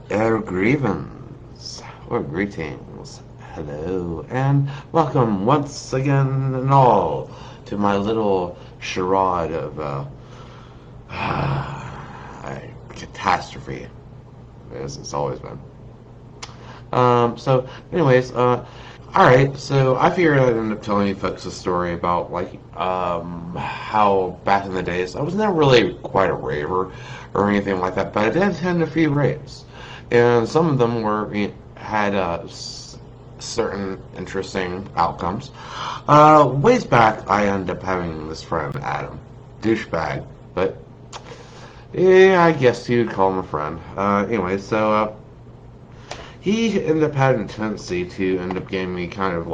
Grievens, or greetings, hello, and welcome once again and all to my little charade of catastrophe, as it's always been. Anyways, alright, so I figured I'd end up telling you folks a story about, how back in the days, I was never really quite a raver or anything like that, but I did attend a few raves. And some of them had certain interesting outcomes. Ways back, I ended up having this friend, Adam. Douchebag, but yeah, I guess you'd call him a friend. He ended up having a tendency to end up getting me kind of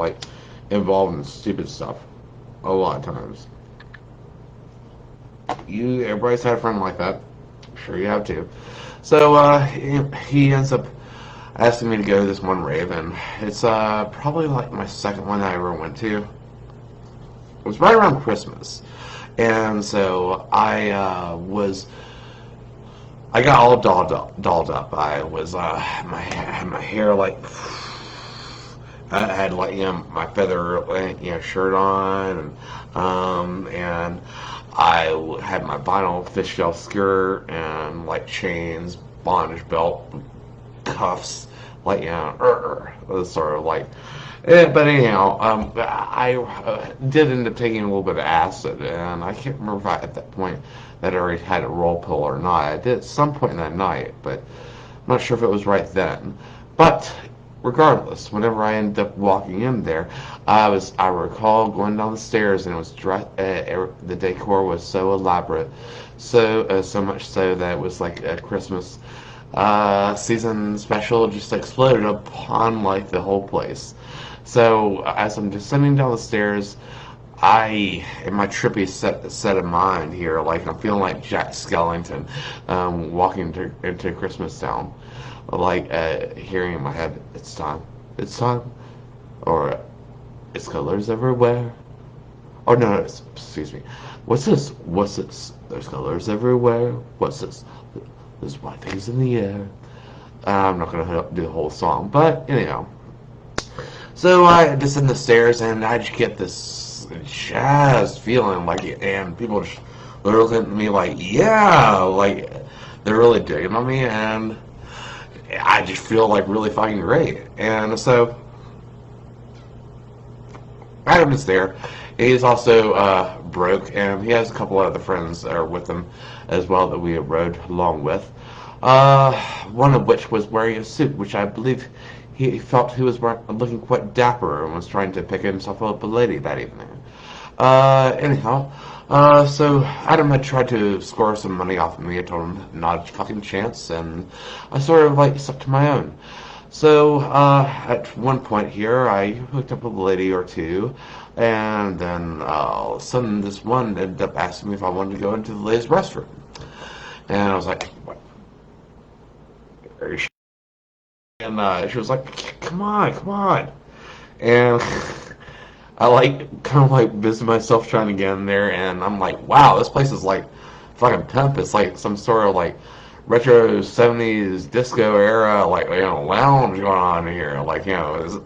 involved in stupid stuff a lot of times. Everybody's had a friend like that. I'm sure you have too. So he ends up asking me to go to this one rave, and it's probably my second one I ever went to. It was right around Christmas, and so I got all dolled up. I was had my hair I had my feather shirt on, and I had my vinyl fishtail skirt and chains, bondage belt, cuffs, sort of but anyhow, I did end up taking a little bit of acid, and I can't remember if at that point that I already had a roll pill or not. I did at some point in that night, but I'm not sure if it was right then. But regardless, whenever I ended up walking in there, I recall going down the stairs, and it was the decor was so elaborate, so much so that it was like a Christmas season special just exploded upon the whole place. So as I'm descending down the stairs, in my trippy set of mind here, I'm feeling like Jack Skellington, walking into Christmas Town, hearing in my head, it's time, or it's colors everywhere. Oh no, excuse me. What's this? There's colors everywhere. What's this? There's white things in the air. I'm not gonna do the whole song, but anyhow. So I descend the stairs, and I just get this jazzed feeling, and people they're looking at me they're really digging on me, and I just feel really fucking great. And so Adam is there. He's also broke, and he has a couple of other friends that are with him as well that we rode along with. One of which was wearing a suit, which I believe he felt he was looking quite dapper and was trying to pick himself up a lady that evening. So Adam had tried to score some money off of me. I told him not a fucking chance, and I sort of stuck to my own. So at one point here, I hooked up with a lady or two, and then all of a sudden this one ended up asking me if I wanted to go into the ladies' restroom. And I was like, what? Are you sure? And she was like, come on. And I kind of busy myself trying to get in there, and I'm like, wow, this place is fucking temp. It's some sort of retro 70s disco era lounge going on here. It's,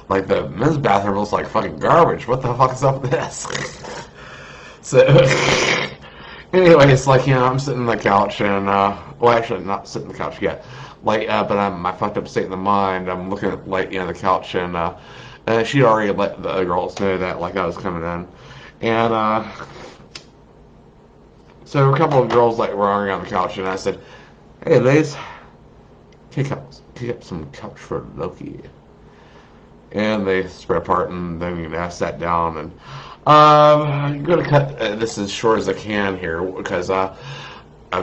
the men's bathroom looks like fucking garbage. What the fuck is up with this? So anyways, I'm sitting on the couch, and well, actually not sitting on the couch yet. But I'm my fucked up state of the mind. I'm looking at the couch, and she'd already let the other girls know that I was coming in, and so a couple of girls were already on the couch, and I said, "Hey, ladies, kick up some couch for Loki." And they spread apart, and then I sat down, and I'm gonna cut this as short as I can here because of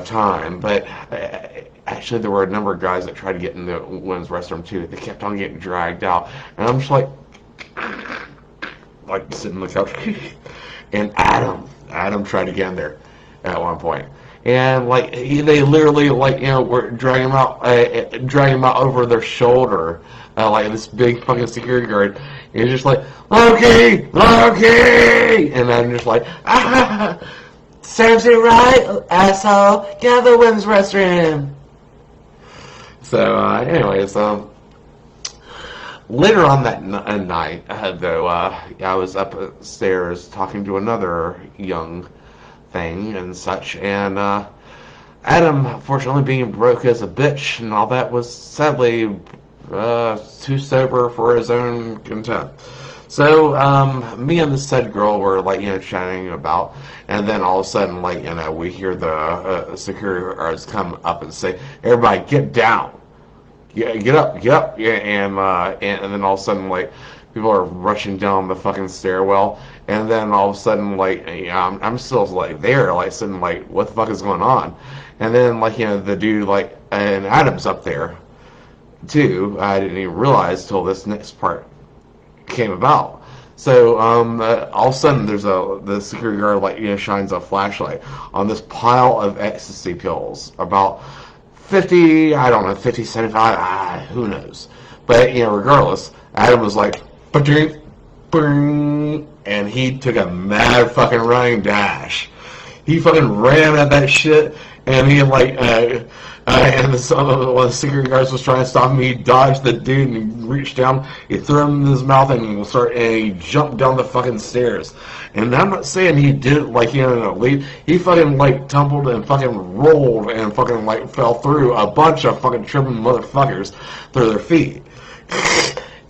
time. But actually, there were a number of guys that tried to get in the women's restroom too. They kept on getting dragged out, and I'm just sitting on the couch. And Adam tried to get in there at one point, and they literally were dragging him out over their shoulder, this big fucking security guard. And he's just Loki, and I'm just serves you right, asshole. Get out of the women's restroom. So, anyways, later on that night, though, I was upstairs talking to another young thing and such, and Adam, fortunately, being broke as a bitch and all that, was sadly too sober for his own content. So, me and the said girl were, like, chatting about, and then all of a sudden, like, we hear the security guards come up and say, everybody get down. Yeah, get up, yeah, and then all of a sudden, like, people are rushing down the fucking stairwell, and then all of a sudden, like, I'm still, like, there, like, sitting, like, what the fuck is going on? And then, like, the dude, like, and Adam's up there, too. I didn't even realize till this next part came about. So all of a sudden, the security guard like shines a flashlight on this pile of ecstasy pills, about 50, I don't know, 50, 75, who knows. But regardless, Adam was like, and he took a mad fucking running dash. He fucking ran at that shit, and he like, and one of the security guards was trying to stop him. He dodged the dude and he reached down, he threw him in his mouth, and he jumped down the fucking stairs. And I'm not saying he did like leap. He fucking like tumbled and fucking rolled and fucking like fell through a bunch of fucking tripping motherfuckers through their feet.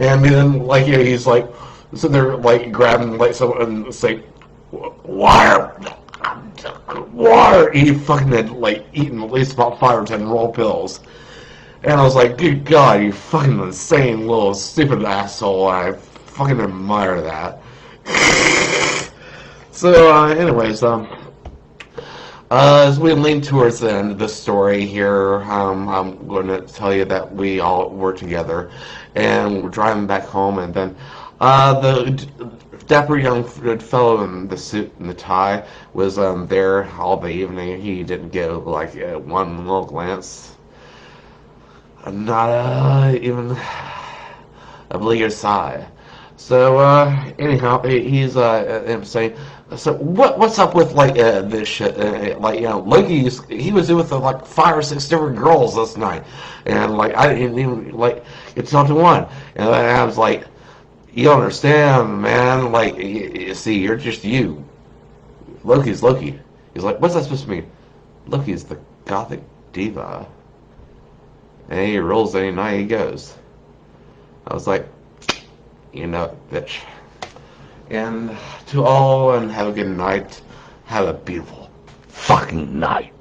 And then like he's like sitting there like grabbing like someone and say, water. He fucking had like eaten at least about 5 or 10 roll pills, and I was like, good God, you fucking insane little stupid asshole. I fucking admire that. So anyways, as we lean towards the end of the story here, I'm going to tell you that we all were together and we're driving back home, and then the dapper young fellow in the suit and the tie was there all the evening. He didn't give like one little glance, not even a bleated sigh. So anyhow, he's saying, so what's up with like this shit? Like Loki, he was with like 5 or 6 different girls this night, and like I didn't even like get to talk to one, and then I was like, you don't understand, man. Like, you see, you're just you. Loki's Loki. He's like, what's that supposed to mean? Loki's the gothic diva. And he rolls any night he goes. I was like, bitch. And to all, and have a good night. Have a beautiful fucking night.